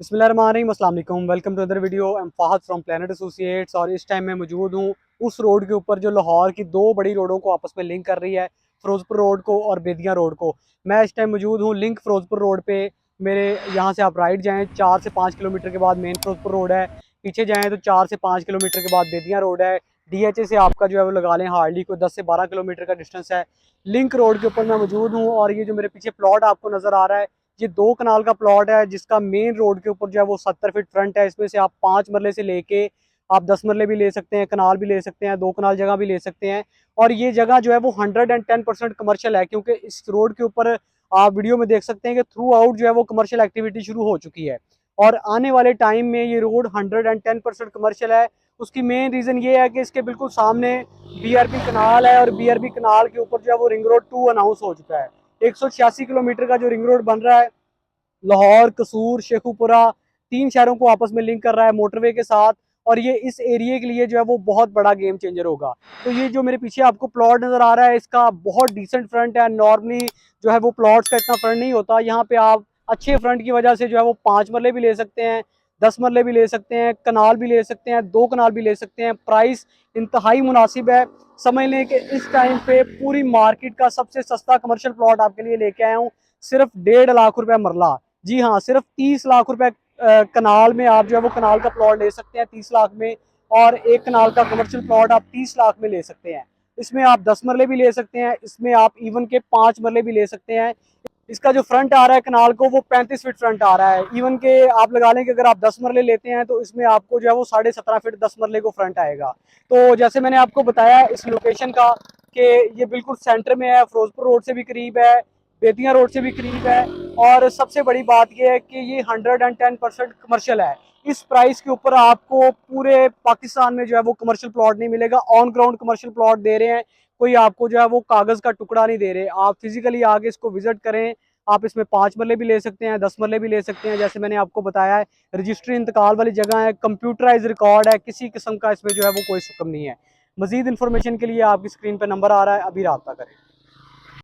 बिस्मिल्लाहिर्रहमानिर्रहीम, अस्सलाम वालेकुम। Welcome to other video. I am Fahad from Planet Associates और इस टाइम मैं मौजूद हूँ उस रोड के ऊपर जो लाहौर की दो बड़ी रोडों को आपस में लिंक कर रही है, फ़िरोज़पुर रोड को और बेदियाँ रोड को। मैं इस टाइम मौजूद हूँ लिंक फ़िरोज़पुर रोड पे। मेरे यहाँ से आप राइट जाएँ 4 से 5 किलोमीटर के बाद मेन फ़िरोज़पुर रोड है। पीछे जाएँ तो 4 से 5 किलोमीटर के बाद बेदियाँ रोड है। DHA से आपका जो है वो लगा लें हार्डली कोई 10 से 12 किलोमीटर का डिस्टेंस है। लिंक रोड के ऊपर मैं मौजूद हूँ और ये जो मेरे पीछे प्लॉट आपको नज़र आ रहा है, ये 2 कनाल का प्लॉट है जिसका मेन रोड के ऊपर जो है वो 70 फीट फ्रंट है। इसमें से आप 5 मरले से लेके आप 10 मरले भी ले सकते हैं, कनाल भी ले सकते हैं, 2 कनाल जगह भी ले सकते हैं। और ये जगह जो है वो 110% कमर्शियल है, क्योंकि इस रोड के ऊपर आप वीडियो में देख सकते हैं कि थ्रू आउट जो है वो कमर्शियल एक्टिविटी शुरू हो चुकी है और आने वाले टाइम में ये रोड 110% कमर्शियल है। उसकी मेन रीज़न ये है कि इसके बिल्कुल सामने BRB कनाल है और BRB कनाल के ऊपर जो है वो रिंग रोड 2 अनाउंस हो चुका है। 186 किलोमीटर का जो रिंग रोड बन रहा है, लाहौर, कसूर, शेखुपुरा, 3 शहरों को आपस में लिंक कर रहा है मोटरवे के साथ। और ये इस एरिया के लिए जो है वो बहुत बड़ा गेम चेंजर होगा। तो ये जो मेरे पीछे आपको प्लॉट नज़र आ रहा है, इसका बहुत डिसेंट फ्रंट है। नॉर्मली जो है वो प्लॉट्स का इतना फ्रंट नहीं होता। यहाँ पे आप अच्छे फ्रंट की वजह से जो है वो 5 मरले भी ले सकते हैं, 10 मरले भी ले सकते हैं, कनाल भी ले सकते हैं, 2 कनाल भी ले सकते हैं। प्राइस इंतहाई मुनासिब है। समझ लें कि इस टाइम पे पूरी मार्केट का सबसे सस्ता कमर्शियल प्लॉट आपके लिए लेके आया हूँ, सिर्फ 1.5 लाख रुपए मरला। जी हाँ, सिर्फ 30 लाख रुपए कनाल में आप जो है वो कनाल का प्लॉट ले सकते हैं 30 लाख में। और एक कनाल का कमर्शियल प्लॉट आप 30 लाख में ले सकते हैं। इसमें आप 10 मरले भी ले सकते हैं, इसमें आप इवन के 5 मरले भी ले सकते हैं। इसका जो फ्रंट आ रहा है कनाल को वो 35 फीट फ्रंट आ रहा है। इवन के आप लगा लें कि अगर आप 10 मरले लेते हैं तो इसमें आपको जो है वो 17.5 फीट 10 मरले को फ्रंट आएगा। तो जैसे मैंने आपको बताया इस लोकेशन का कि ये बिल्कुल सेंटर में है, फिरोजपुर रोड से भी करीब है, बेतिया रोड से भी करीब है। और सबसे बड़ी बात यह है कि ये 110% कमर्शियल है। इस प्राइस के ऊपर आपको पूरे पाकिस्तान में जो है वो कमर्शियल प्लॉट नहीं मिलेगा। ऑन ग्राउंड कमर्शियल प्लॉट दे रहे हैं, कोई आपको जो है वो कागज़ का टुकड़ा नहीं दे रहे। आप फिजिकली आगे इसको विजिट करें। आप इसमें 5 मरले भी ले सकते हैं, 10 मरले भी ले सकते हैं। जैसे मैंने आपको बताया है, रजिस्ट्री इंतकाल वाली जगह है, कंप्यूटराइज रिकॉर्ड है, किसी किस्म का इसमें जो है वो कोई सुकम नहीं है। मजीद इन्फॉर्मेशन के लिए आपकी स्क्रीन पर नंबर आ रहा है, अभी रब्ता करें।